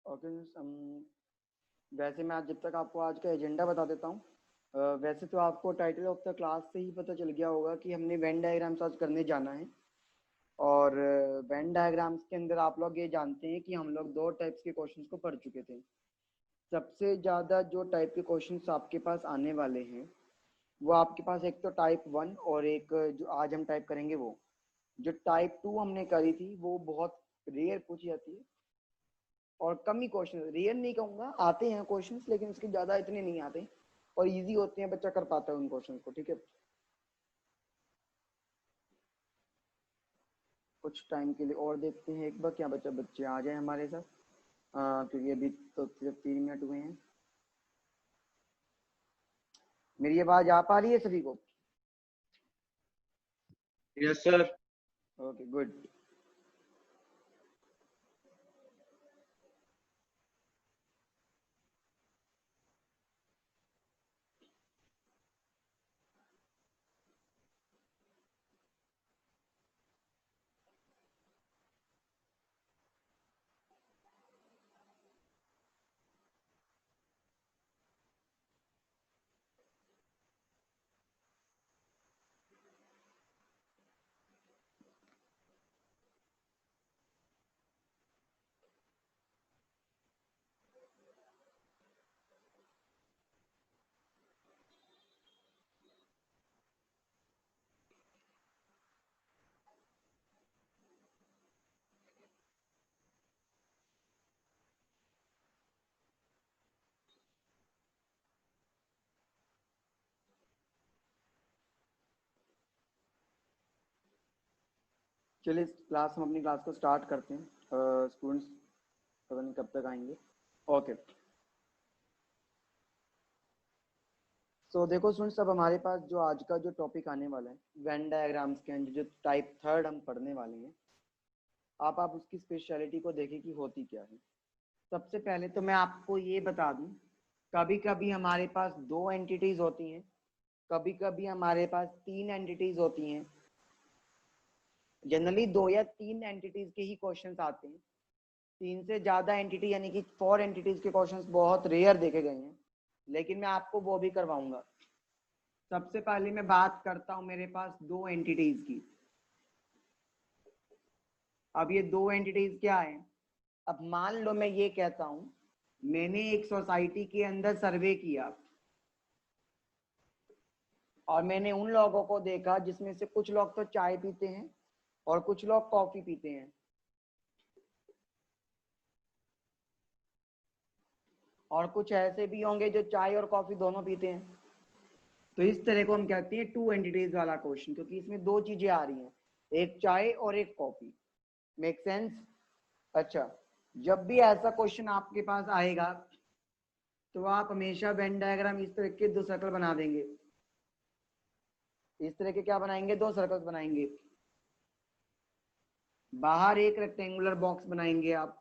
Okay. वैसे मैं आज जब तक आपको आज का एजेंडा बता देता हूँ। वैसे तो आपको टाइटल ऑफ द क्लास से ही पता चल गया होगा कि हमने वेन डायग्राम्स आज करने जाना है। और वेन डायग्राम्स के अंदर आप लोग ये जानते हैं कि हम लोग दो टाइप्स के क्वेश्चंस को पढ़ चुके थे। सबसे ज़्यादा जो टाइप के क्वेश्चंस आपके पास आने वाले हैं वो आपके पास एक तो टाइप 1 और एक जो आज हम टाइप करेंगे वो जो टाइप 2 हमने करी थी वो बहुत रेयर पूछी जाती है और कम ही क्वेश्चन, रेयर नहीं कहूँगा, आते हैं क्वेश्चंस लेकिन उसके ज़्यादा इतने नहीं आते और इजी होते हैं, बच्चा कर पाता है उन क्वेश्चंस को। ठीक है, कुछ टाइम के लिए और देखते हैं एक बार क्या बच्चा बच्चे आ जाए हमारे साथ, क्योंकि अभी तो सिर्फ 3 मिनट हुए हैं। मेरी आवाज आ पा रही है सभी को? Yes sir. Okay good. चलिए क्लास हम अपनी क्लास को स्टार्ट करते हैं। स्टूडेंट्स पता नहीं कब तक आएंगे। ओके, तो देखो स्टूडेंट्स, अब हमारे पास जो आज का जो टॉपिक आने वाला है वेन डायग्राम्स के अंदर जो टाइप 3 हम पढ़ने वाले हैं, आप उसकी स्पेशलिटी को देखें कि होती क्या है। सबसे पहले तो मैं आपको ये बता दूं, कभी कभी हमारे पास 2 एंटिटीज होती हैं, कभी कभी हमारे पास 3 एंटिटीज होती हैं। जनरली 2 या 3 एंटिटीज के ही क्वेश्चंस आते हैं। 3 से ज्यादा एंटिटी यानी कि 4 एंटिटीज के क्वेश्चंस बहुत रेयर देखे गए हैं, लेकिन मैं आपको वो भी करवाऊंगा। सबसे पहले मैं बात करता हूं मेरे पास 2 एंटिटीज की। अब ये 2 एंटिटीज क्या है? अब मान लो मैं ये कहता हूं मैंने एक सोसाइटी के अंदर सर्वे किया और मैंने उन लोगों को देखा जिसमें से कुछ लोग तो चाय पीते हैं और कुछ लोग कॉफी पीते हैं, और कुछ ऐसे भी होंगे जो चाय और कॉफी दोनों पीते हैं। तो इस तरह को हम कहते हैं 2 एंटिटीज वाला क्वेश्चन, क्योंकि इसमें 2 चीजें आ रही हैं, एक चाय और एक कॉफी। Make sense? अच्छा, जब भी ऐसा क्वेश्चन आपके पास आएगा तो आप हमेशा वेन डायग्राम इस तरह के 2 सर्कल बना देंगे। इस तरह के क्या बनाएंगे? 2 सर्कल्स बनाएंगे। बाहर एक रेक्टेंगुलर बॉक्स बनाएंगे आप।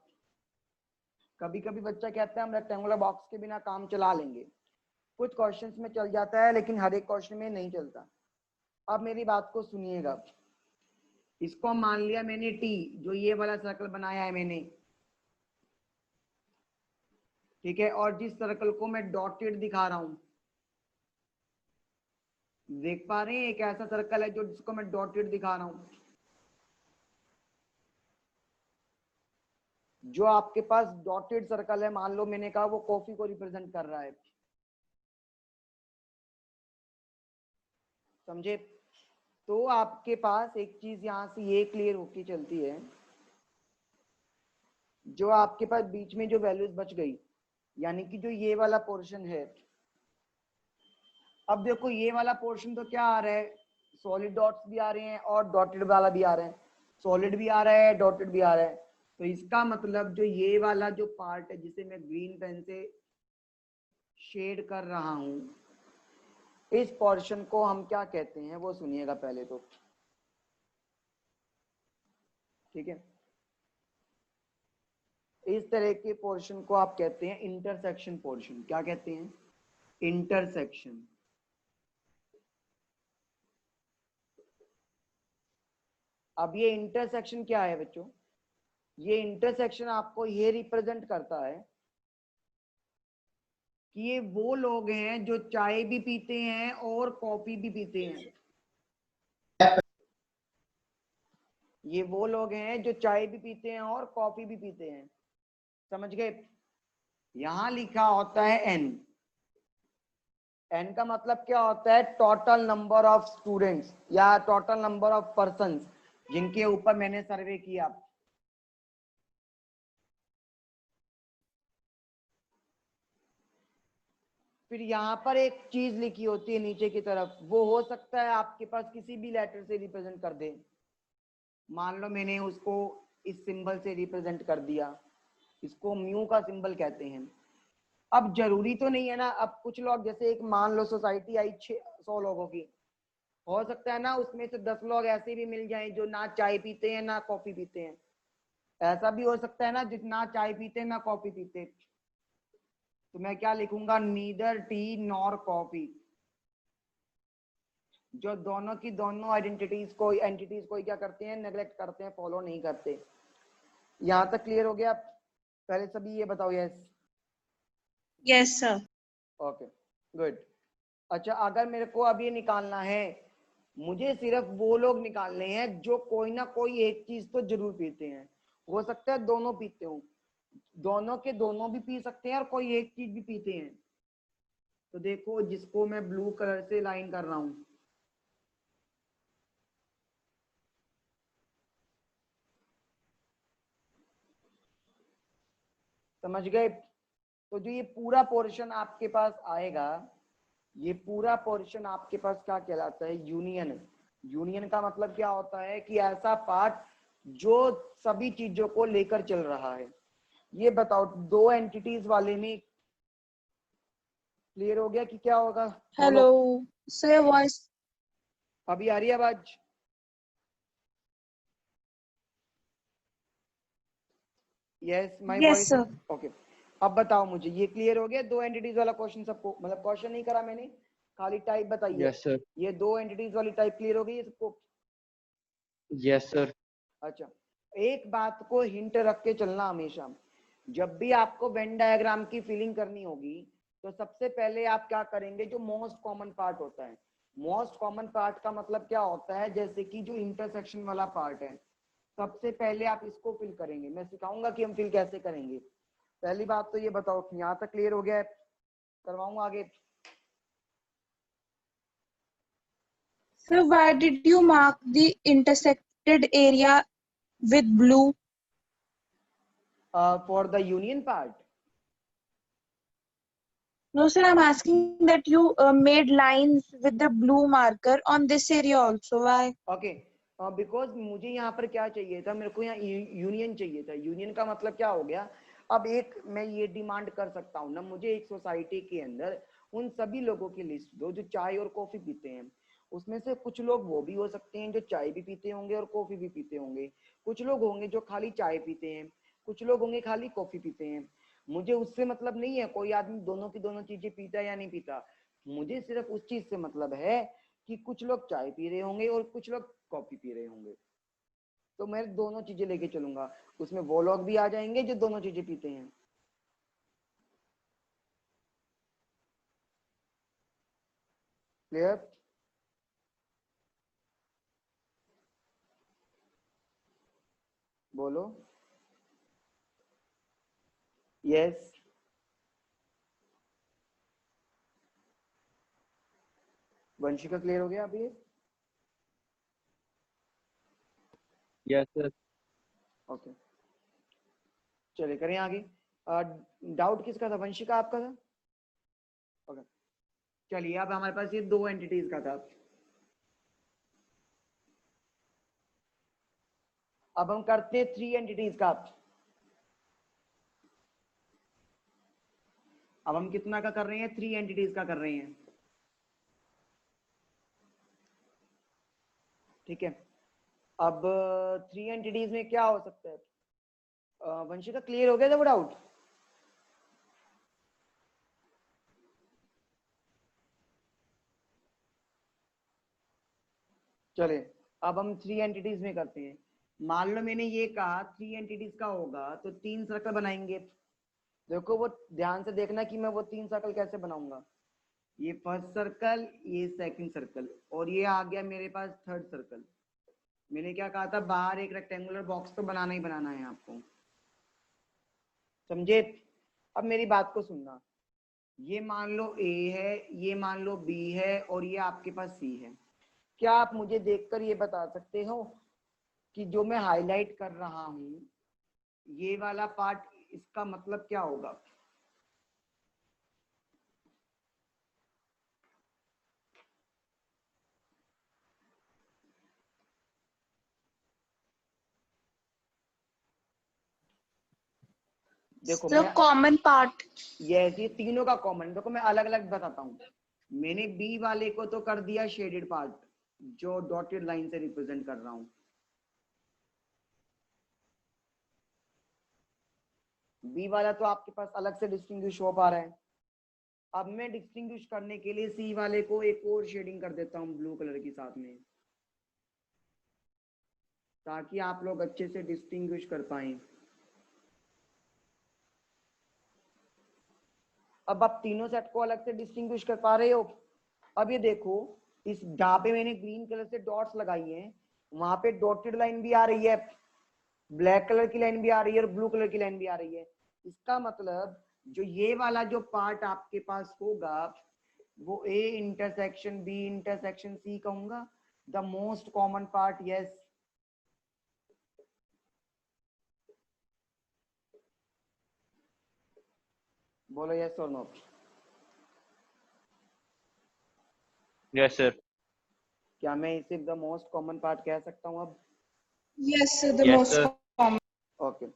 कभी कभी बच्चा कहता है हम रेक्टेंगुलर बॉक्स के बिना काम चला लेंगे। कुछ क्वेश्चंस में चल जाता है लेकिन हर एक क्वेश्चन में नहीं चलता। अब मेरी बात को सुनिएगा, इसको मान लिया मैंने टी, जो ये वाला सर्कल बनाया है मैंने, ठीक है, और जिस सर्कल को मैं डॉटेड दिखा रहा हूं, देख पा रहे हैं एक ऐसा सर्कल है जो जिसको मैं डॉटेड दिखा रहा हूं। जो आपके पास डॉटेड सर्कल है, मान लो मैंने कहा वो कॉफी को रिप्रेजेंट कर रहा है, समझे? तो आपके पास एक चीज यहां से ये क्लियर होके चलती है, जो आपके पास बीच में जो वैल्यूज बच गई, यानी कि जो ये वाला पोर्शन है। अब देखो ये वाला पोर्शन तो क्या आ रहा है, सॉलिड डॉट्स भी आ रहे हैं और डॉटेड वाला भी आ रहा है, सॉलिड भी आ रहा है डॉटेड भी आ रहा है। तो इसका मतलब जो ये वाला जो पार्ट है जिसे मैं ग्रीन पेन से शेड कर रहा हूं, इस पोर्शन को हम क्या कहते हैं वो सुनिएगा पहले तो, ठीक है। इस तरह के पोर्शन को आप कहते हैं इंटरसेक्शन पोर्शन। क्या कहते हैं? इंटरसेक्शन। अब ये इंटरसेक्शन क्या है बच्चों? ये इंटरसेक्शन आपको ये रिप्रेजेंट करता है कि ये वो लोग हैं जो चाय भी पीते हैं और कॉफी भी पीते हैं। ये वो लोग हैं जो चाय भी पीते हैं और कॉफी भी पीते हैं, समझ गए। यहां लिखा होता है एन। एन का मतलब क्या होता है? टोटल नंबर ऑफ स्टूडेंट्स या टोटल नंबर ऑफ पर्सन्स जिनके ऊपर मैंने सर्वे किया। फिर यहाँ पर एक चीज लिखी होती है नीचे की तरफ, वो हो सकता है आपके पास किसी भी लेटर से रिप्रेजेंट कर दे। मान लो मैंने उसको इस सिंबल से रिप्रेजेंट कर दिया, इसको म्यू का सिंबल कहते हैं। अब जरूरी तो नहीं है ना, अब कुछ लोग जैसे एक मान लो सोसाइटी आई 100 लोगों की, हो सकता है ना उसमें से 10 लोग ऐसे भी मिल जाएं जो ना चाय पीते हैं ना कॉफी पीते हैं। ऐसा भी हो सकता है ना जितना चाय पीते हैं ना कॉफी पीते। तो मैं क्या लिखूंगा? Neither T nor coffee. जो दोनों की दोनों आइडेंटिटीज को एंटिटीज को क्या करते हैं? नेग्लेक्ट करते हैं, फॉलो नहीं करते। यहां तक क्लियर हो गया? पहले सभी ये बताओ yes. Yes sir. Okay good. अच्छा, अगर मेरे को अब ये निकालना है, मुझे सिर्फ वो लोग निकालने हैं जो कोई ना कोई एक चीज तो जरूर पीते हैं। हो सकता है दोनों पीते हो, दोनों के दोनों भी पी सकते हैं और कोई एक चीज भी पीते हैं। तो देखो जिसको मैं ब्लू कलर से लाइन कर रहा हूं, समझ गए। तो जो ये पूरा पोर्शन आपके पास आएगा, ये पूरा पोर्शन आपके पास क्या कहलाता है? यूनियन। यूनियन का मतलब क्या होता है? कि ऐसा पार्ट जो सभी चीजों को लेकर चल रहा है। ये बताओ दो एंटिटीज वाले में क्लियर हो गया कि क्या होगा? हेलो सर, वॉइस अभी आ रही है आवाज? Yes my yes voice. Sir. Okay, अब बताओ मुझे ये क्लियर हो गया? दो एंटिटीज वाला क्वेश्चन सबको, मतलब क्वेश्चन नहीं करा मैंने, खाली टाइप बताइए। Yes sir. ये दो एंटिटीज वाली टाइप क्लियर हो गई है सबको? Yes sir. अच्छा, एक बात को हिंट रख के चलना हमेशा, जब भी आपको वेन डायग्राम की फीलिंग करनी होगी तो सबसे पहले आप क्या करेंगे? जो मोस्ट कॉमन पार्ट होता है, मोस्ट कॉमन पार्ट का मतलब क्या होता है? जैसे कि जो इंटरसेक्शन वाला पार्ट है, सबसे पहले आप इसको फिल करेंगे। मैं सिखाऊंगा कि हम फिल कैसे करेंगे। पहली बात तो ये बताओ, यहाँ तक क्लियर हो गया है? करवाऊं आगे? Sir, why did you mark the intersected area with blue? For the union part. No sir, I'm asking that you made lines with the blue marker on this area also. Why? Okay, because मुझे यहाँ पर क्या चाहिए था? मेरे को यहाँ union चाहिए था। यूनियन का मतलब क्या हो गया? अब एक मैं ये डिमांड कर सकता हूँ ना, मुझे एक सोसाइटी के अंदर उन सभी लोगों की लिस्ट दो जो चाय और कॉफी पीते हैं। उसमें से कुछ लोग वो भी हो सकते हैं जो चाय भी पीते होंगे और कॉफी भी पीते होंगे, कुछ लोग होंगे जो खाली चाय पीते हैं, कुछ लोग होंगे खाली कॉफी पीते हैं। मुझे उससे मतलब नहीं है कोई आदमी दोनों की दोनों चीजें पीता है या नहीं पीता। मुझे सिर्फ उस चीज से मतलब है कि कुछ लोग चाय पी रहे होंगे और कुछ लोग कॉफी पी रहे होंगे। तो मैं दोनों चीजें लेके चलूंगा, उसमें वो लोग भी आ जाएंगे जो दोनों चीजें पीते हैं। क्लियर? बोलो यस। वंशिका क्लियर हो गया अभी? Yes sir. ओके, चलिए करें आगे। डाउट किसका था? वंशिका आपका था? ओके, चलिए अब हमारे पास ये दो एंटिटीज का था। अब हम करते हैं थ्री एंटिटीज का। अब हम कितना का कर रहे हैं? थ्री एंटिटीज का कर रहे हैं, ठीक है। अब थ्री एंटिटीज में क्या हो सकता है? वंशिका क्लियर हो गया था वो डाउट? चलिए अब हम थ्री एंटिटीज में करते हैं। मान लो मैंने ये कहा 3 एंटिटीज का होगा तो 3 सर्कल बनाएंगे। देखो वो ध्यान से देखना कि मैं वो 3 सर्कल कैसे बनाऊंगा। ये फर्स्ट सर्कल, ये सेकंड सर्कल, और ये आ गया मेरे पास थर्ड सर्कल। मैंने क्या कहा था, बाहर एक रेक्टेंगुलर बॉक्स तो बनाना ही बनाना है आपको, समझे। अब मेरी बात को सुनना, ये मान लो A है, ये मान लो B है, और ये आपके पास C है। क्या आप मुझे देखकर ये बता सकते हो कि जो मैं हाईलाइट कर रहा हूं ये वाला पार्ट, इसका मतलब क्या होगा? देखो सर मैं कॉमन पार्ट। ये तीनों का कॉमन, देखो मैं अलग अलग बताता हूँ। मैंने बी वाले को तो कर दिया शेडेड पार्ट, जो डॉटेड लाइन से रिप्रेजेंट कर रहा हूँ। बी वाला तो आपके पास अलग से डिस्टिंग्विश हो पा रहा है। अब मैं डिस्टिंग्विश करने के लिए सी वाले को एक और शेडिंग कर देता हूँ ब्लू कलर के साथ में, ताकि आप लोग अच्छे से डिस्टिंग्विश कर पाए। अब आप तीनों सेट को अलग से डिस्टिंग्विश कर पा रहे हो। अब ये देखो, इस जहां पे मैंने ग्रीन कलर से डॉट्स लगाई हैं वहां पे डॉटेड लाइन भी आ रही है, ब्लैक कलर की लाइन भी आ रही है, और ब्लू कलर की लाइन भी आ रही है। इसका मतलब जो ये वाला जो पार्ट आपके पास होगा वो A intersection B intersection C कहूंगा, the most common part. Yes, बोलो यस और नो। Yes, sir. क्या मैं इसे द मोस्ट कॉमन पार्ट कह सकता हूँ अब? Yes the Yes, most sir. Common. Okay,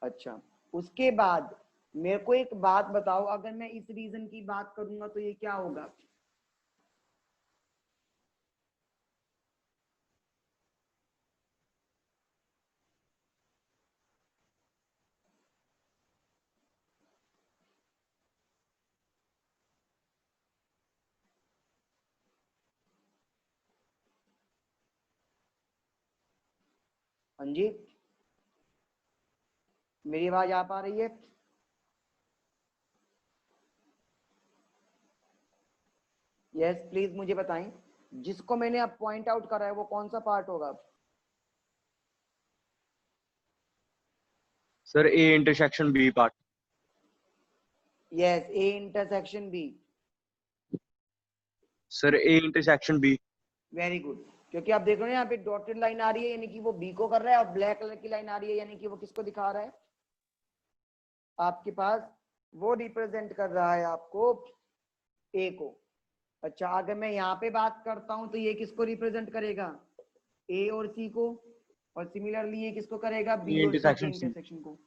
अच्छा। उसके बाद मेरे को एक बात बताओ, अगर मैं इस रीजन की बात करूंगा तो ये क्या होगा? हाँ जी, मेरी आवाज आ पा रही है? यस प्लीज मुझे बताएं, जिसको मैंने अब पॉइंट आउट करा है वो कौन सा पार्ट होगा? Sir, A intersection B part. Yes, A intersection B. Sir, A intersection B. Very good, क्योंकि आप देख रहे हो यहाँ पे डॉटेड लाइन आ रही है यानी कि वो बी को कर रहा है, और ब्लैक कलर की लाइन आ रही है यानी कि वो किसको दिखा रहा है आपके पास? वो रिप्रेजेंट कर रहा है आपको ए को। अच्छा, अगर मैं यहाँ पे बात करता हूँ तो ये किसको रिप्रेजेंट करेगा? ए और सी को। और सिमिलरली ये किसको करेगा? बी A और सी के intersection C. इंटरसेक्शन को।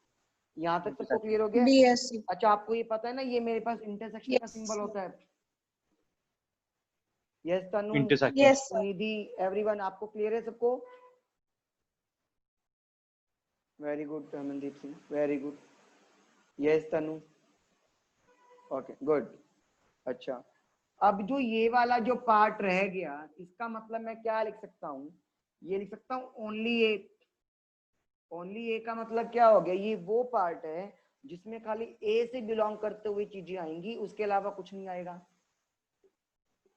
यहाँ तक सबको Intersection. क्लियर हो गया? B S C. अच्छा, आपको ये पता है ना ये मेरे पास इंटरसेक्शन का यस सिंबल होता है? Yes Tanu, Intersection. Yes sir. Sunidhi, everyone, आपको क्लियर है सबको? Very good Amandeep Singh, very good. Yes Tanu, okay good. अच्छा, अब जो ये वाला जो पार्ट रह गया इसका मतलब मैं क्या लिख सकता हूँ? ये लिख सकता हूँ ओनली ए। ओनली ए का मतलब क्या हो गया? ये वो पार्ट है जिसमें खाली ए से बिलोंग करते हुए चीजें आएंगी, उसके अलावा कुछ नहीं आएगा।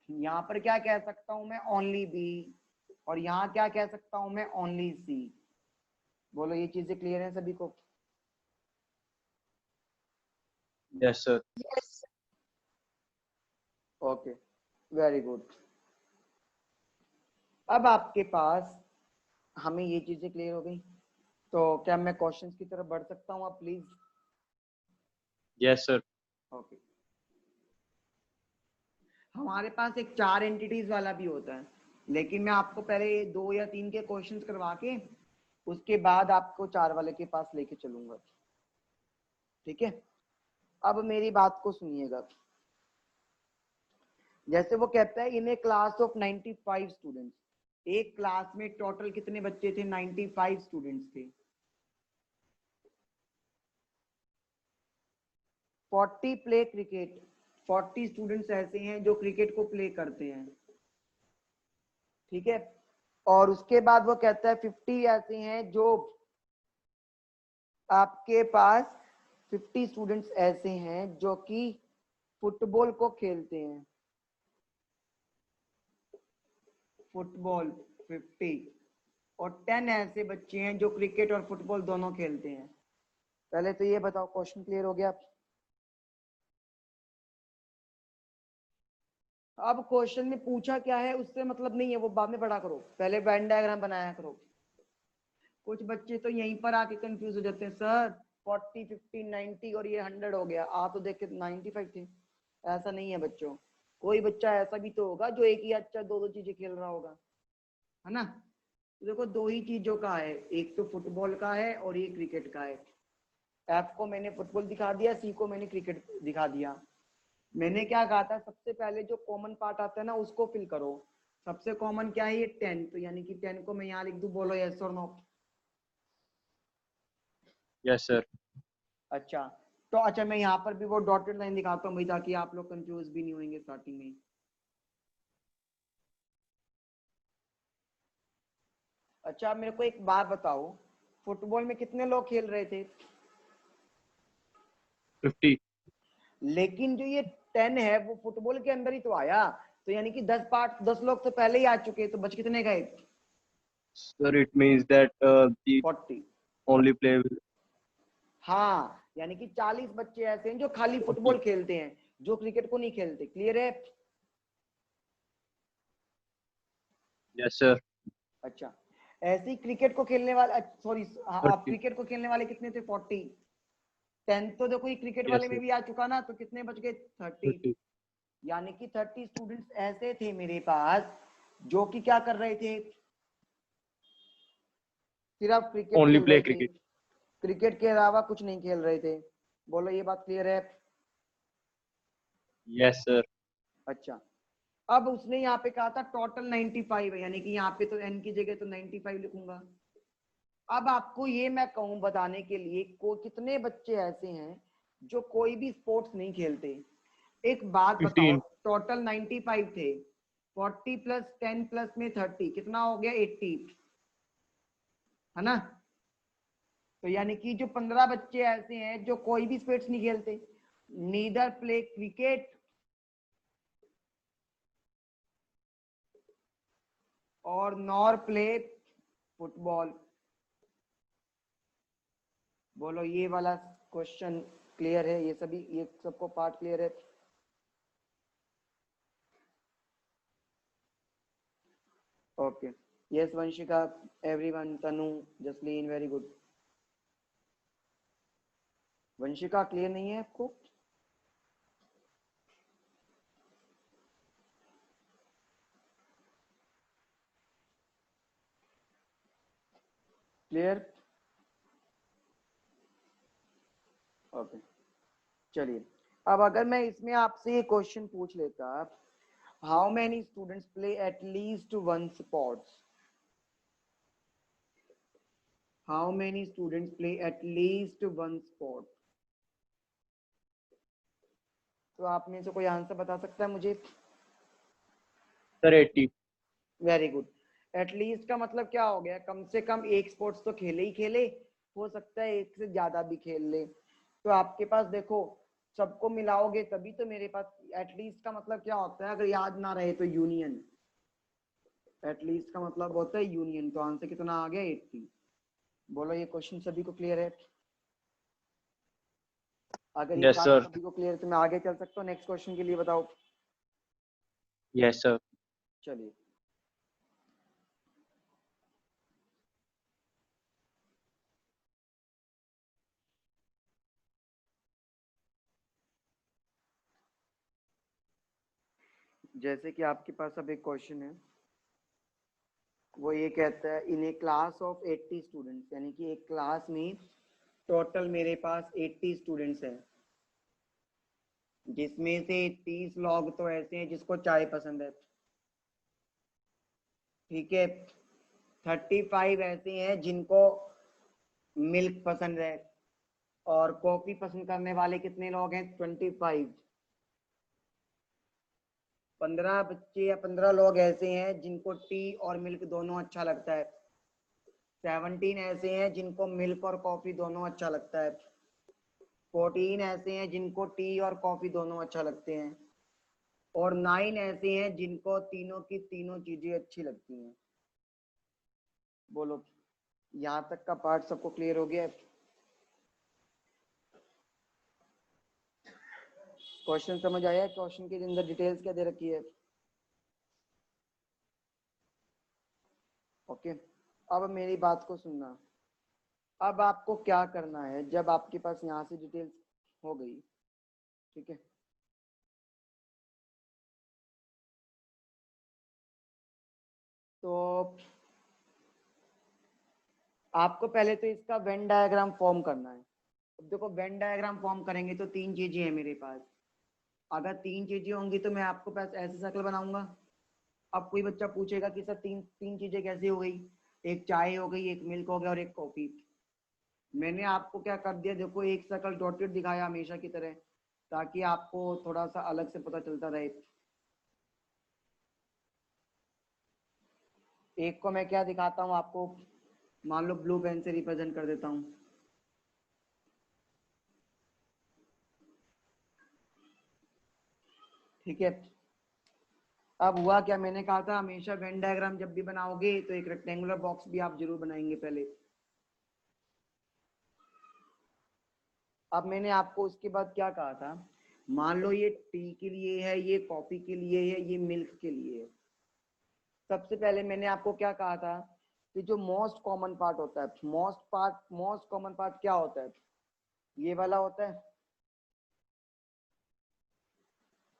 यहाँ पर क्या कह सकता हूं मैं? Only B. और यहाँ क्या कह सकता हूं मैं? Only C. बोलो ये चीजें क्लियर है सभी को? Yes, sir. Yes okay, very good. अब आपके पास हमें ये चीजें क्लियर हो गई, तो क्या मैं क्वेश्चंस की तरफ बढ़ सकता हूँ आप प्लीज? Yes, sir. ओके, हमारे पास एक 4 एंटिटीज वाला भी होता है, लेकिन मैं आपको पहले 2 या 3 के क्वेश्चंस करवा के उसके बाद आपको 4 वाले के पास लेके चलूंगा, ठीक है? अब मेरी बात को सुनिएगा। जैसे वो कहता है इन ए क्लास ऑफ 95 स्टूडेंट्स, एक क्लास में टोटल कितने बच्चे थे? 95 स्टूडेंट्स थे। 40 प्ले क्रिकेट, 40 स्टूडेंट्स ऐसे हैं जो क्रिकेट को प्ले करते हैं, ठीक है? और उसके बाद वो कहता है 50 ऐसे हैं जो आपके पास 50 स्टूडेंट्स ऐसे हैं जो कि फुटबॉल को खेलते हैं, फुटबॉल 50, और 10 ऐसे बच्चे हैं जो क्रिकेट और फुटबॉल दोनों खेलते हैं। पहले तो ये बताओ, क्वेश्चन क्लियर हो गया? अब क्वेश्चन में पूछा क्या है उससे मतलब नहीं है, वो बाद में पढ़ा करो, पहले वेन डायग्राम बनाया करो। कुछ बच्चे तो यहीं पर आके कंफ्यूज हो जाते हैं, सर 40 50 90 और ये 100 हो गया, आप तो देखे 95 थे। ऐसा नहीं है बच्चों, कोई बच्चा ऐसा भी तो होगा जो एक ही अच्छा दो दो चीजें खेल रहा होगा, है ना? तो देखो दो ही चीजों का है, एक तो फुटबॉल का है और एक क्रिकेट का है। एफ को मैंने फुटबॉल दिखा दिया, सी को मैंने क्रिकेट दिखा दिया। मैंने क्या कहा था, सबसे पहले जो कॉमन पार्ट आता है ना उसको फिल करो। सबसे कॉमन क्या है, ये 10, तो यानी कि 10 को मैं यहाँ लिख दूं, बोलो यस और नो। Yes sir. अच्छा, तो अच्छा मैं यहाँ पर भी वो डॉटेड लाइन दिखाता हूँ भाई, ताकि आप लोग कंफ्यूज भी नहीं होंगे स्टार्टिंग में। अच्छा आप मेरे को एक बात बताओ, फुटबॉल में कितने लोग खेल रहे थे? 50। लेकिन जो ये 10 है वो फुटबॉल के अंदर ही तो आया, तो यानी कि 10 लोग तो पहले ही आ चुके, तो बच कितने गए? Sir, it means that the 40। only play with हाँ, यानी कि 40 बच्चे ऐसे हैं जो खाली 40. फुटबॉल खेलते हैं, जो क्रिकेट को नहीं खेलते। क्लियर है? Yes sir. अच्छा, ऐसे ही क्रिकेट को खेलने वाले, सॉरी आप 30. क्रिकेट को खेलने वाले कितने थे? 40। 10 तो देखो ये क्रिकेट Yes वाले में sir. भी आ चुका ना, तो कितने बच गए? 30। 30. यानी कि 30 स्टूडेंट्स ऐसे थे मेरे पास जो कि क्या कर रहे थे, सिर्फ क्रिकेट Only खेल रहे play थे, cricket. क्रिकेट के अलावा कुछ नहीं खेल रहे थे। बोलो ये बात क्लियर है? Yes sir. अच्छा, अब उसने यहाँ पे कहा था टोटल 95 है, यानी कि यहाँ पे तो n की जगह तो 95 लिखूंगा। अब आपको ये मैं कहूँ बताने के लिए, को कितने बच्चे ऐसे हैं जो कोई भी स्पोर्ट्स नहीं खेलते? एक बात बताओ, 15. टोटल 95 थे, 40 प्लस 10 प्लस में 30 कितना हो गया? 80, है ना? तो यानी कि जो 15 बच्चे ऐसे हैं जो कोई भी स्पोर्ट्स नहीं खेलते, नीदर प्ले क्रिकेट और नॉर प्ले फुटबॉल। बोलो ये वाला क्वेश्चन क्लियर है? ये सभी, ये सबको पार्ट क्लियर है? Okay, yes Vanshika, everyone, Tanu, Jasleen, very good. Vanshika clear नहीं है आपको? क्लियर? ओके, चलिए अब अगर मैं इसमें आपसे ये क्वेश्चन पूछ लेता, how many students play at least one sports? How many students play at least one sport? तो आप में से कोई आंसर बता सकता है मुझे? Sir 80. Very good. एटलीस्ट का मतलब क्या हो गया? कम से कम एक स्पोर्ट्स तो खेले ही खेले, हो सकता है एक से ज्यादा भी खेल ले। तो आपके पास देखो, सबको मिलाओगे तभी तो मेरे पास एटलीस्ट का मतलब क्या होता है, अगर याद ना रहे तो यूनियन। एटलीस्ट का मतलब होता है यूनियन। तो आंसर कितना आ गया? 80। बोलो ये क्वेश्चन सभी को क्लियर है? अगर ये Yes बात sir. सभी को क्लियर है तो मैं आगे चल सकता हूँ नेक्स्ट क्वेश्चन के लिए, बताओ। Yes sir. चलिए, जैसे कि आपके पास अब एक क्वेश्चन है, वो ये कहता है इन ए क्लास ऑफ 80 स्टूडेंट्स, यानी कि एक क्लास में टोटल मेरे पास 80 स्टूडेंट्स हैं, जिसमें से 30 लोग तो ऐसे हैं जिसको चाय पसंद है, ठीक है? 35 ऐसे हैं जिनको मिल्क पसंद है, और कॉफी पसंद करने वाले कितने लोग हैं? 25। 15 बच्चे या 15 लोग ऐसे हैं जिनको टी और मिल्क दोनों अच्छा लगता है। 17 ऐसे हैं जिनको मिल्क और कॉफी दोनों अच्छा लगता है। 14 ऐसे हैं जिनको टी और कॉफी दोनों अच्छा लगते हैं। और 9 ऐसे हैं जिनको तीनों की तीनों चीजें अच्छी लगती हैं। बोलो, यहाँ तक का पार्ट सबको क्लियर हो गया? क्वेश्चन समझ आया? क्वेश्चन के अंदर डिटेल्स क्या दे रखी है? ओके, अब मेरी बात को सुनना। अब आपको क्या करना है, जब आपके पास यहाँ से डिटेल्स हो गई, ठीक है, तो आपको पहले तो इसका वेन डायग्राम फॉर्म करना है। अब देखो, वेन डायग्राम फॉर्म करेंगे तो 3 चीजें हैं मेरे पास। अगर 3 चीजें होंगी तो मैं आपको पास ऐसे सर्कल बनाऊंगा। अब कोई बच्चा पूछेगा कि सर तीन तीन चीजें कैसे हो गई? एक चाय हो गई, एक मिल्क हो गया और एक कॉफी। मैंने आपको क्या कर दिया, देखो एक सर्कल डॉटेड दिखाया हमेशा की तरह, ताकि आपको थोड़ा सा अलग से पता चलता रहे। एक को मैं क्या दिखाता हूँ आपको, मान लो ब्लू पेन से रिप्रेजेंट कर देता हूँ। ठीक है, अब हुआ क्या, मैंने कहा था हमेशा वेन डायग्राम जब भी बनाओगे तो एक रेक्टेंगुलर बॉक्स भी आप जरूर बनाएंगे पहले। अब मैंने आपको उसके बाद क्या कहा था, मान लो ये टी के लिए है, ये कॉफी के लिए है, ये मिल्क के लिए है। सबसे पहले मैंने आपको क्या कहा था कि जो मोस्ट कॉमन पार्ट होता है, मोस्ट कॉमन पार्ट क्या होता है? ये वाला होता है।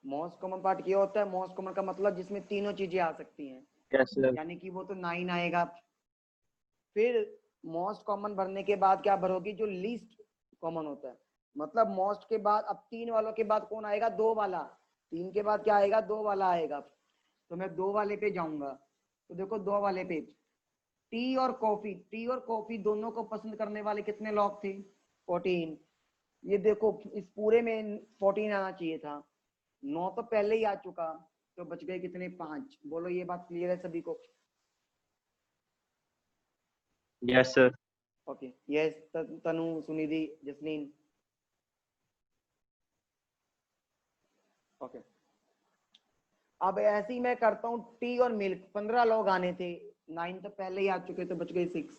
मोस्ट कॉमन पार्ट ये होता है। मोस्ट कॉमन का मतलब जिसमें तीनों चीजें आ सकती हैं, Yes, sir. यानी कि वो तो 9 आएगा। फिर मोस्ट कॉमन भरने के बाद क्या भरोगी? जो लीस्ट कॉमन होता है। मतलब मोस्ट के बाद अब 3 वालों के बाद कौन आएगा? 2 वाला। 3 के बाद क्या आएगा? 2 वाला आएगा। तो मैं 2 वाले पे जाऊंगा। तो देखो 2 वाले पे टी और कॉफी दोनों को पसंद करने वाले कितने लोग थे? 14। ये देखो इस पूरे में 14 आना चाहिए था, 9 तो पहले ही आ चुका, तो बच गए कितने? 5। बोलो, ये बात क्लियर है सभी को? Yes, sir. ओके, यस तनु, सुनिधि, जसलीन। ओके, अब ऐसे ही मैं करता हूँ टी और मिल्क। 15 लोग आने थे, 9 तो पहले ही आ चुके, तो बच गए 6।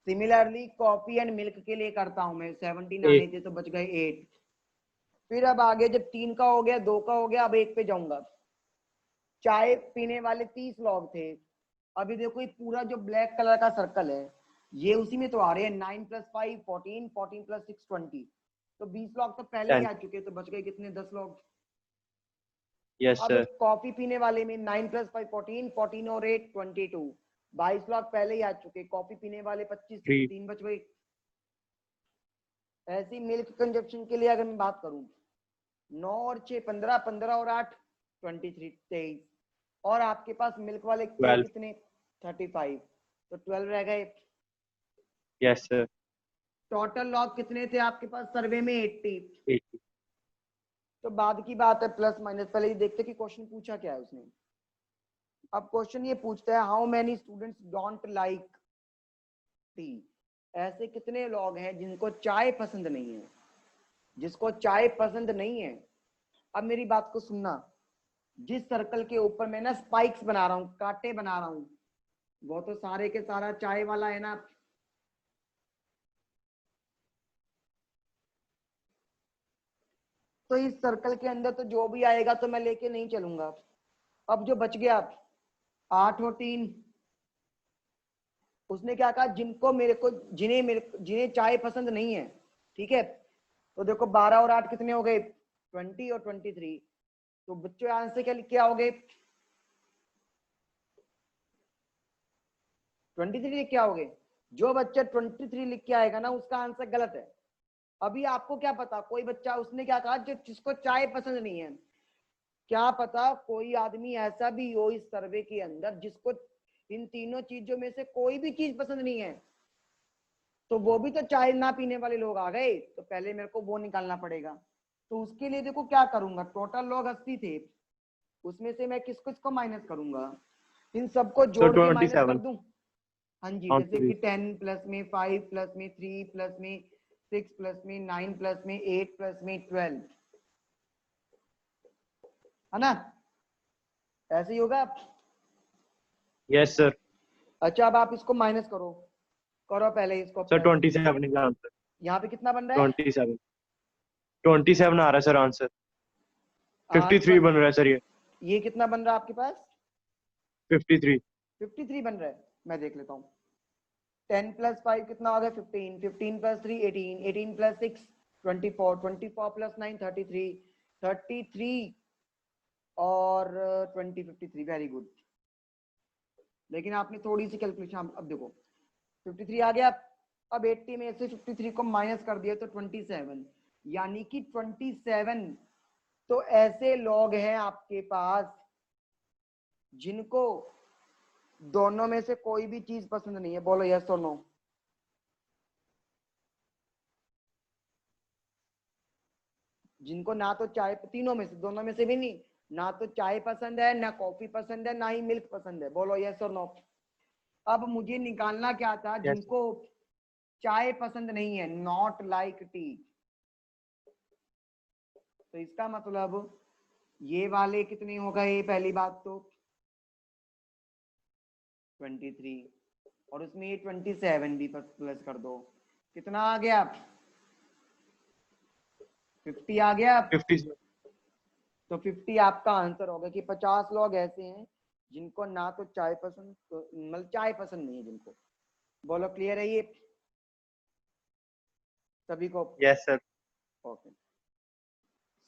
सिमिलरली कॉफी एंड मिल्क के लिए करता हूँ मैं, 17 आने 8. थे तो बच गए 8। फिर अब आगे जब 3 का हो गया, 2 का हो गया, अब 1 पे जाऊंगा। चाय पीने वाले 30 लोग थे। अभी देखो ये पूरा जो ब्लैक कलर का सर्कल है, ये उसी में तो आ रहे हैं। 9 + 5 14, 14 + 6 20। तो 20 लोग तो पहले ही 10. आ चुके, तो बच गए कितने? 10 लोग। Yes, अब sir. कॉफी पीने वाले में 9 + 5 14, 14 और 8 22। 22 लोग पहले ही आ चुके। कॉफी पीने वाले 25 थे, तो 3. 3 बच गए। ऐसी मिल्क कंजप्शन के लिए अगर मैं बात करूं, 9 और 6 15, 15 और 8 23 23। और आपके पास मिल्क वाले थे 12. कितने? 35। तो 12 रह गए। Yes, sir. टोटल लॉग कितने थे आपके पास सर्वे में? 80। 80. तो बाद की बात है, प्लस माइनस। पहले ये देखते कि क्वेश्चन पूछा क्या है उसने। अब क्वेश्चन ये पूछता है how many students don't like T. ऐसे कितने लोग हैं जिनको चाय पसंद नहीं है? जिसको चाय पसंद नहीं है। अब मेरी बात को सुनना, जिस सर्कल के ऊपर मैं ना स्पाइक्स बना रहा हूं, कांटे बना रहा हूं, वो तो सारे के सारा चाय वाला है ना। तो इस सर्कल के अंदर तो जो भी आएगा तो मैं लेके नहीं चलूंगा। अब जो बच गया 8 और 3, उसने क्या कहा? जिनको जिन्हें चाय पसंद नहीं है। ठीक है, तो देखो 12 और 8 कितने हो गए? 20 और 23। तो बच्चों आंसर क्या लिख के आओगे? 23 लिख के आओगे। जो बच्चा 23 लिख के आएगा ना, उसका आंसर गलत है। अभी आपको क्या पता, कोई बच्चा उसने क्या कहा, जो जिसको चाय पसंद नहीं है। क्या पता कोई आदमी ऐसा भी हो इस सर्वे के अंदर जिसको इन तीनों चीजों में से कोई भी चीज पसंद नहीं है। तो वो भी तो चाय ना पीने वाले लोग आ गए। तो पहले मेरे को वो निकालना पड़ेगा। तो उसके लिए देखो क्या करूंगा, टोटल लॉग 80 थे, उसमें से मैं किसको किसको माइनस करूंगा, इन सबको जोड़ के माइनस कर 27 दूं। हाँ जी, on जैसे 3. कि 10 प्लस में 5 प्लस में 3 प्लस में 6 प्लस में 9 प्लस में 8 प्लस में 12, है ना, ऐसे ही होगा। Yes sir. अच्छा अब आप इसको माइनस करो, करो पहले इसको Sir plus. 27 is the answer. यहाँ पे कितना बन रहा है, 27. 27 आ रहा है सर आंसर. हाँ 53 बन रहा है सर ये. ये कितना बन रहा है आपके पास, 53. 53 बन रहा है, मैं देख लेता हूँ। 10 प्लस 5 कितना हो गया 15, 15 प्लस 3 18, 18 प्लस 6 24, 24 प्लस 9 33, 33 और 20 53, वेरी गुड। लेकिन आपने थोड़ी सी कैलकुलेशन, अब देखो 53 आ गया, अब 80 में से 53 को माइनस कर दिया तो 27, यानी कि 27 तो ऐसे लॉग हैं आपके पास जिनको दोनों में से कोई भी चीज पसंद नहीं है, बोलो यस और नो। जिनको ना तो चाय, तीनों में से, दोनों में से भी नहीं, ना तो चाय पसंद है, ना कॉफी पसंद है, ना ही मिल्क पसंद है, बोलो यस और नो। अब मुझे निकालना क्या था, Yes. जिनको चाय पसंद नहीं है, नॉट लाइक टी, तो इसका मतलब ये वाले कितने हो गए, पहली बात तो 23, और उसमें ये 27 भी प्लस कर दो, कितना आ गया 50 आ गया। 50. तो 50 आपका आंसर होगा कि 50 लोग ऐसे हैं जिनको ना तो चाय पसंद, मतलब चाय पसंद नहीं है जिनको, बोलो क्लियर है ये सभी को। Yes sir. Okay,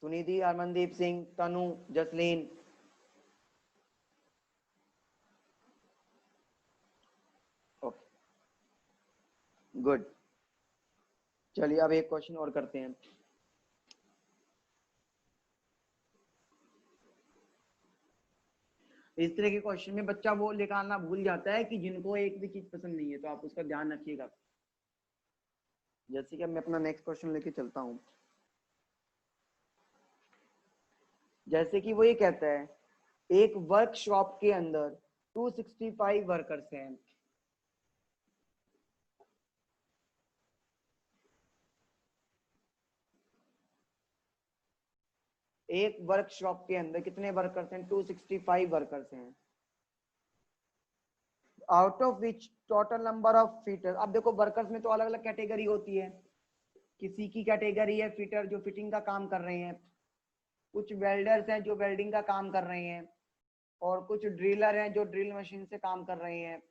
Sunidhi, Armandeep Singh, Tanu, Jasleen, okay good. चलिए अब एक क्वेश्चन और करते हैं। इस तरह के क्वेश्चन में बच्चा वो निकालना भूल जाता है कि जिनको एक भी चीज पसंद नहीं है, तो आप उसका ध्यान रखिएगा। जैसे कि मैं अपना नेक्स्ट क्वेश्चन लेके चलता हूं। जैसे कि वो ये कहता है, एक वर्कशॉप के अंदर 265 वर्कर्स हैं, एक वर्कशॉप के अंदर कितने वर्कर्स हैं, 265 वर्कर्स हैं, out of which total number of fitter. अब देखो वर्कर्स में तो अलग अलग कैटेगरी होती है, किसी की कैटेगरी है फिटर जो फिटिंग का काम कर रहे हैं, कुछ वेल्डर्स हैं जो वेल्डिंग का काम कर रहे हैं, और कुछ ड्रिलर हैं जो ड्रिल मशीन से काम कर रहे हैं।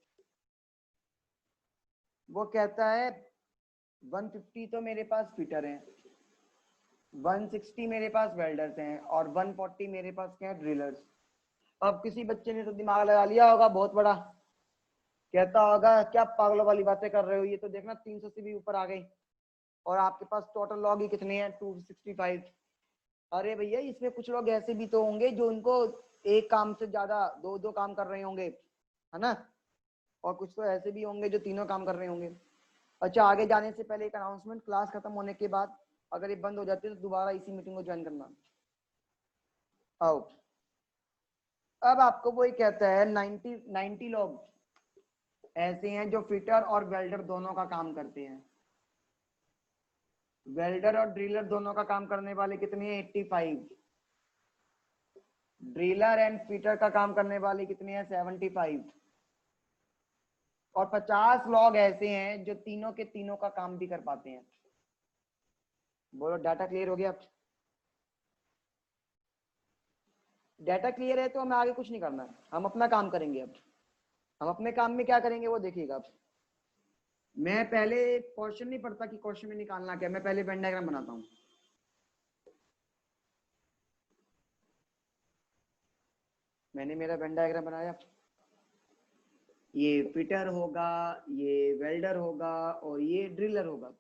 वो कहता है 150 तो मेरे पास फिटर हैं, 160 मेरे पास वेल्डर्स हैं, और 140 मेरे पास क्या है, ड्रिलर्स। अब किसी बच्चे ने तो दिमाग लगा लिया होगा बहुत बड़ा, कहता होगा क्या पागलों वाली बातें कर रहे हो, ये तो देखना 300 से भी ऊपर आ गई, और आपके पास टोटल लॉग ही कितने हैं, 265। अरे भैया इसमें कुछ लोग ऐसे भी तो होंगे जो उनको एक काम से ज्यादा दो दो काम कर रहे होंगे, है ना, और कुछ तो ऐसे भी होंगे जो तीनों काम कर रहे होंगे। अच्छा आगे जाने से पहले एक अनाउंसमेंट, क्लास खत्म होने के बाद अगर ये बंद हो जाती है तो दोबारा इसी मीटिंग को ज्वाइन करना। आओ, अब आपको वो कहता है 90 लोग ऐसे हैं जो फिटर और वेल्डर दोनों का काम करते हैं। वेल्डर और ड्रिलर दोनों का काम करने वाले कितने हैं, 85। ड्रिलर एंड फिटर का काम करने वाले कितने हैं, 75। और 50 लोग ऐसे हैं जो तीनों के तीनों का काम भी कर पाते हैं। बोलो डाटा क्लियर हो गया? डाटा क्लियर है तो हमें आगे कुछ नहीं करना है, हम अपना काम करेंगे। अब हम अपने काम में क्या करेंगे वो देखिएगा। अब मैं पहले क्वेश्चन नहीं पढ़ता कि क्वेश्चन में निकालना क्या, मैं पहले वेन डायग्राम बनाता हूँ। मैंने मेरा वेन डायग्राम बनाया, ये फिटर होगा, ये वेल्डर होगा, और ये ड्रिलर होगा।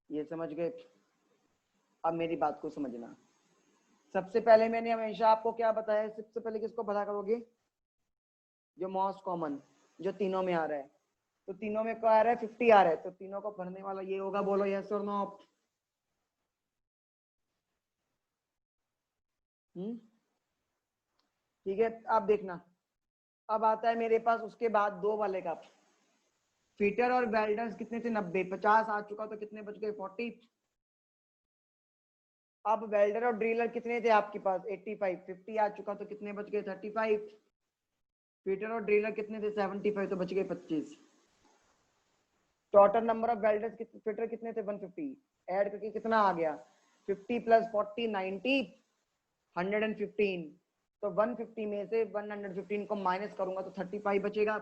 ये समझ गए? अब मेरी बात को समझना। सबसे पहले मैंने हमेशा आपको क्या बताया, सबसे पहले किसको पता करोगे, जो मोस्ट कॉमन, जो तीनों में आ रहा है। तो तीनों में क्या आ रहा है, 50 आ रहा है, तो तीनों को भरने वाला ये होगा, बोलो यस और नो। ठीक है, अब देखना, अब आता है मेरे पास उसके बाद 2 वाले का। फिटर और वेल्डर्स कितने थे? 90, 50 आ चुका तो कितने बच गए? 40। अब वेल्डर और ड्रिलर कितने थे आपके पास? 85, 50 आ चुका तो कितने बच गए? 35। फिटर और ड्रिलर कितने थे? 75 तो बच गए 25। Total number of welders fitter कितने थे? 150। ऐड करके कितना आ गया? 50 प्लस 40 90, 115। तो 150 में से 115 को माइनस करूंगा तो 35 बचेगा।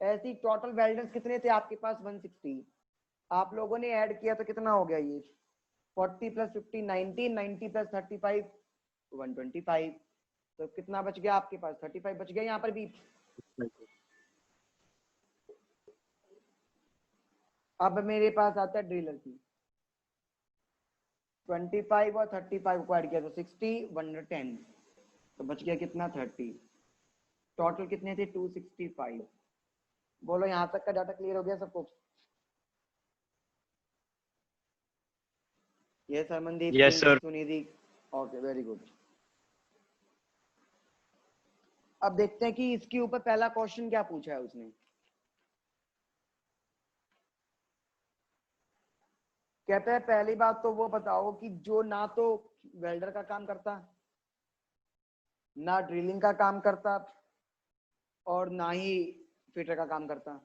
ऐसी टोटल वेल्डर्स कितने थे आपके पास? 160। आप लोगों ने ऐड किया तो कितना हो गया? ये 40 प्लस 50 90, 90 प्लस 35 125। तो कितना बच गया आपके पास? 35 बच गया यहाँ पर भी। अब मेरे पास आता है ड्रिलर की। 25 और 35 को ऐड किया तो 60, 110 तो बच गया कितना? 30। टोटल कितने थे? 265। बोलो यहाँ तक का डाटा क्लियर हो गया सबको? Yes Harmandeep Yes, Singh, sir. Sunidhi, okay very good. अब देखते हैं कि इसके ऊपर पहला क्वेश्चन क्या पूछा है उसने। कहता है पहली बात तो वो बताओ कि जो ना तो वेल्डर का काम करता, ना ड्रिलिंग का काम करता, और ना ही फिटर का काम करता।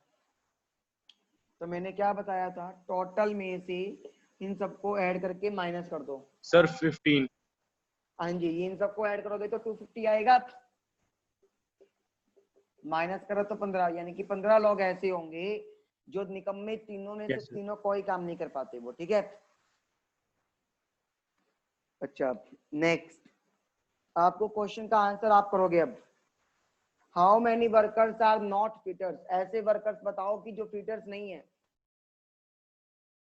तो मैंने क्या बताया था? टोटल में से इन सबको ऐड करके माइनस कर दो। Sir, 15. हाँ जी, इन सबको ऐड करोगे तो 250 आएगा। माइनस करो तो 15, यानी कि 15 लोग ऐसे होंगे जो निकम्मे तीनों में से Yes, sir. तीनों कोई काम नहीं कर पाते वो। ठीक है, अच्छा नेक्स्ट आपको क्वेश्चन का आंसर आप करोगे अब। How many workers are not fitters? ऐसे वर्कर्स बताओ कि जो फिटर्स नहीं है।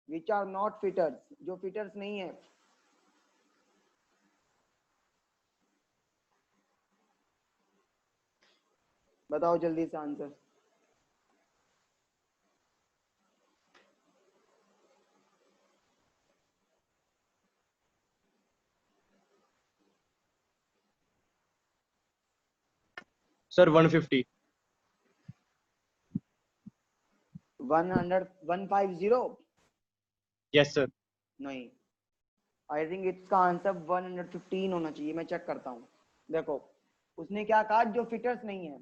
विच आर नॉट फिटर्स, जो फिटर्स नहीं है। बताओ जल्दी से आंसर। Sir, 150. 100, 150? Yes, sir. नहीं, आई थिंक इसका आंसर 115 होना चाहिए। मैं चेक करता हूँ। देखो उसने क्या कहा? जो फिटर्स नहीं है।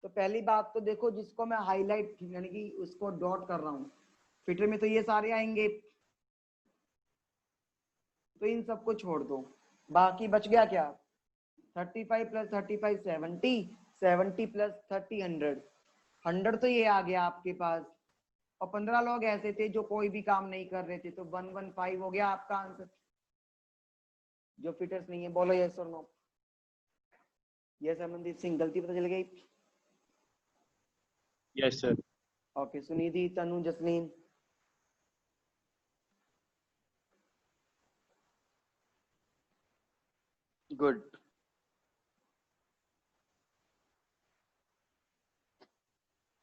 तो पहली बात तो देखो, जिसको मैं हाईलाइट यानी कि उसको डॉट कर रहा हूँ, फिटर में तो ये सारे आएंगे, तो इन सबको छोड़ दो। बाकी बच गया क्या? 35 प्लस 35 70, 70 प्लस 30 100, 100 तो ये आ गया आपके पास। और 15 लोग ऐसे थे जो कोई भी काम नहीं कर रहे थे, तो 115 हो गया आपका आंसर। जो फिटर्स नहीं है। बोलो यस और नो। यस अमनदीप सिंह, गलती पता चल गई? Yes, sir. ओके, सुनिधि, तनु, जसलीन। गुड।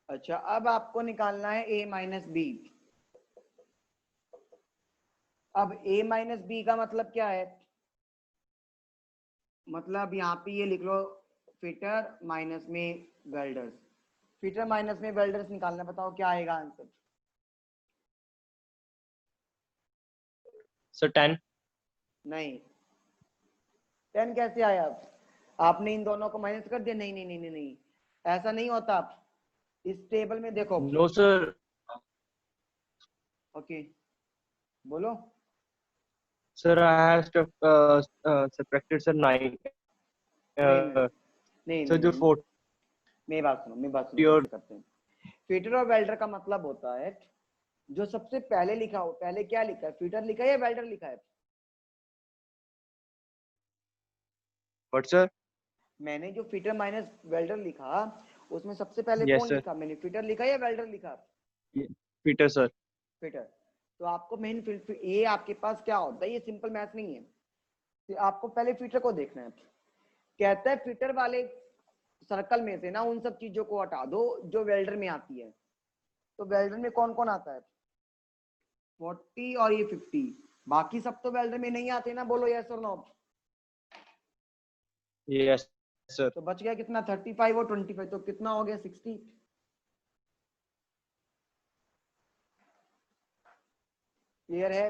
अच्छा, अब आपको निकालना है a माइनस बी। अब a माइनस बी का मतलब क्या है? मतलब यहाँ पे ये लिख लो, फिटर माइनस में वेल्डर्स। फिटर माइनस में वेल्डर्स निकालना, बताओ क्या आएगा आंसर? Sir, 10. नहीं, 10 कैसे आया? आपने इन दोनों को माइनस कर दिया? नहीं नहीं नहीं नहीं नहीं, ऐसा नहीं होता। इस टेबल में देखो। No, sir. ओके, बोलो। Sir, I have subtracted, sir, 9. नहीं नहीं Uh, नहीं sir, नहीं जो नहीं, 40 मेरी बात सुनो, मेरी बात सुनो, और कैसे करते हैं। फीटर और वेल्डर का मतलब होता है जो सबसे पहले लिखा हो। पहले क्या लिखा है? फीटर लिखा है या वेल्डर लिखा है? what, sir? मैंने जो फीटर माइनस वेल्डर लिखा, उसमें सबसे पहले Yes, कौन sir. लिखा? मैंने फीटर लिखा या वेल्डर लिखा? Peter, sir. फीटर। तो आपको मेन ये आपके पास क्या होता है? ये सिंपल मैथ नहीं है। तो आपको पहले फीटर को देखना है। कहता है फीटर वाले सर्कल में से ना उन सब चीजों को हटा दो जो वेल्डर में आती है। तो वेल्डर में कौन कौन आता है? 40 और ये 50। बाकी सब तो वेल्डर में नहीं आते ना। बोलो यस और नो। Yes, sir. तो बच गया कितना 35 और 25, तो कितना हो गया 60। क्लियर है?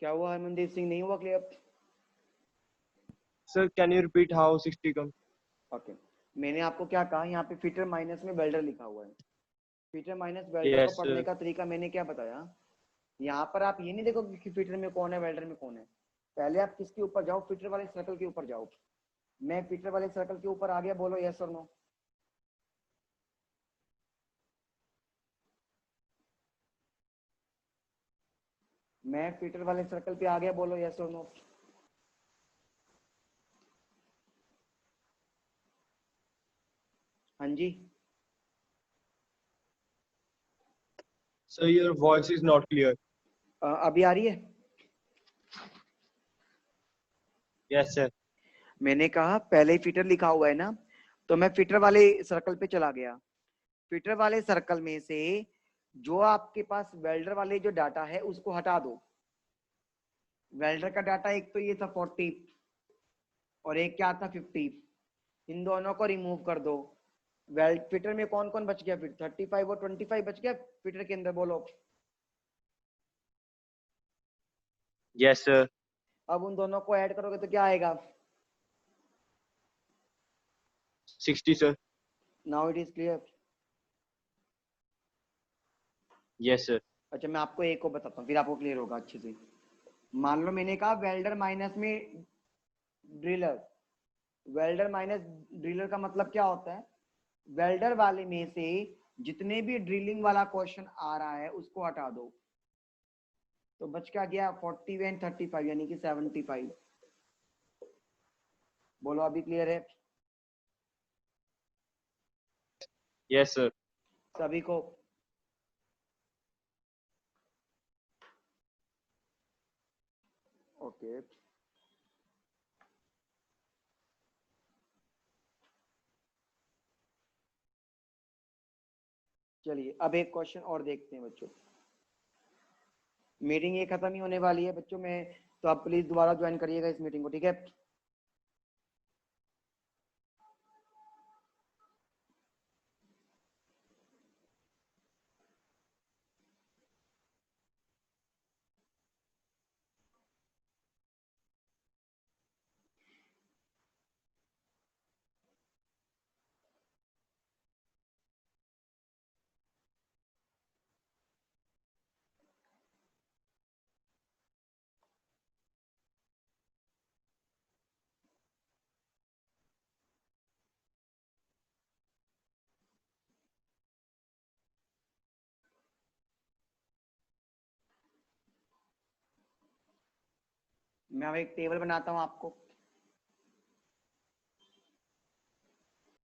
क्या हुआ हरमनदीप सिंह, नहीं हुआ clear? Sir, can you repeat how 60 comes? Okay, मैंने आपको क्या कहा, यहाँ पे फीटर माइनस में वेल्डर लिखा हुआ है। फीटर माइनस वेल्डर को Yes, पढ़ने sir. का तरीका मैंने क्या बताया, यहाँ पर आप ये नहीं देखोगे कि फीटर में कौन है वेल्डर में कौन है। पहले आप किसके ऊपर जाओ, फीटर वाले सर्कल के ऊपर जाओ। मैं फीटर वाले सर्कल के ऊपर आ गया, बोलो यस और नो। मैं फीटर वाले सर्कल पे आ गया, बोलो यस और नो। हाँ जी, Sir, your voice is not clear. अभी आ रही है? Yes, sir. मैंने कहा पहले ही फीटर लिखा हुआ है ना, तो मैं फीटर वाले सर्कल पे चला गया। फीटर वाले सर्कल में से जो आपके पास वेल्डर वाले जो डाटा है उसको हटा दो। वेल्डर का डाटा एक तो ये था 40 और एक क्या था 50, इन दोनों को रिमूव कर दो। वेल्ड फीटर में कौन कौन बच गया, फिर 35 और 25 बच गया फीटर के अंदर, बोलो। Yes, sir. अब उन दोनों को ऐड करोगे तो क्या आएगा? 60, sir. Now it is clear? Yes, sir. अच्छा, मैं आपको एक को बताता हूँ फिर आपको क्लियर होगा अच्छे से। मान लो मैंने कहा वेल्डर माइनस में ड्रिलर। वेल्डर माइनस ड्रिलर का मतलब क्या होता है, वेल्डर वाले में से जितने भी ड्रिलिंग वाला क्वेश्चन आ रहा है उसको हटा दो। तो बच क्या गया 40 एंड 35 यानी कि 75। बोलो अभी क्लियर है Yes, sir. सभी को? ओके, चलिए अब एक क्वेश्चन और देखते हैं बच्चों। मीटिंग ये खत्म ही होने वाली है बच्चों में, तो आप प्लीज दोबारा ज्वाइन करिएगा इस मीटिंग को, ठीक है? मैं अब एक टेबल बनाता हूँ आपको।